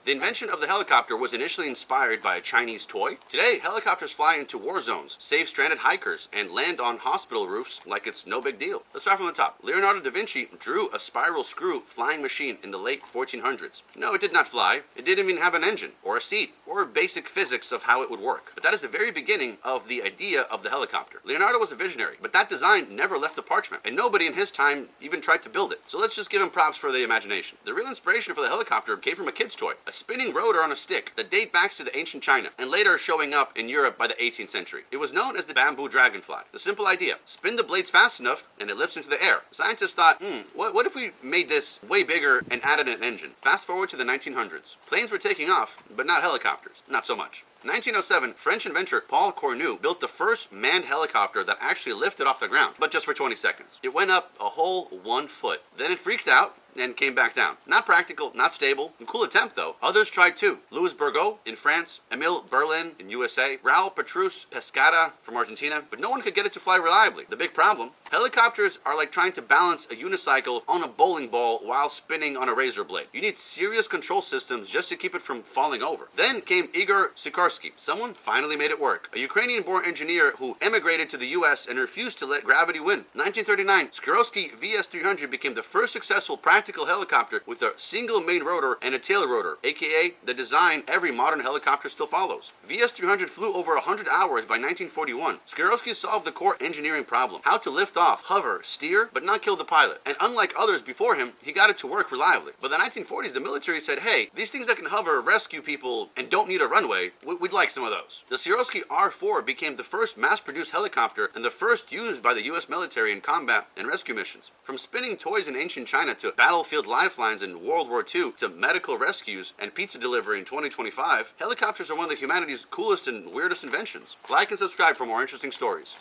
The invention of the helicopter was initially inspired by a Chinese toy. Today, helicopters fly into war zones, save stranded hikers, and land on hospital roofs like it's no big deal. Let's start from the top. Leonardo da Vinci drew a spiral screw flying machine in the late 1400s. No, it did not fly. It didn't even have an engine, or a seat, or basic physics of how it would work. But that is the very beginning of the idea of the helicopter. Leonardo was a visionary, but that design never left the parchment, and nobody in his time even tried to build it. So let's just give him props for the imagination. The real inspiration for the helicopter came from a kid's toy, a spinning rotor on a stick that dates back to the ancient China, and later showing up in Europe by the 18th century. It was known as the bamboo dragonfly. The simple idea: spin the blades fast enough, and it lifts into the air. Scientists thought, what if we made this way bigger and added an engine? Fast forward to the 1900s. Planes were taking off, but not helicopters. Not so much. In 1907, French inventor Paul Cornu built the first manned helicopter that actually lifted off the ground, but just for 20 seconds. It went up a whole 1 foot. Then it freaked out and came back down. Not practical, not stable. A cool attempt though. Others tried too. Louis Burgot in France, Emile Berlin in USA, Raul Petrus Pescara from Argentina, but no one could get it to fly reliably. The big problem: helicopters are like trying to balance a unicycle on a bowling ball while spinning on a razor blade. You need serious control systems just to keep it from falling over. Then came Igor Sikorsky. Someone finally made it work. A Ukrainian-born engineer who emigrated to the US and refused to let gravity win. 1939, Sikorsky VS-300 became the first successful practical helicopter with a single main rotor and a tail rotor, aka the design every modern helicopter still follows. VS-300 flew over 100 hours by 1941. Sikorsky solved the core engineering problem: how to lift off, hover, steer, but not kill the pilot. And unlike others before him, he got it to work reliably. By the 1940s, the military said, hey, these things that can hover, rescue people, and don't need a runway, we'd like some of those. The Sikorsky R-4 became the first mass-produced helicopter and the first used by the US military in combat and rescue missions. From spinning toys in ancient China to battlefield lifelines in World War II to medical rescues and pizza delivery in 2025, helicopters are one of humanity's coolest and weirdest inventions. Like and subscribe for more interesting stories.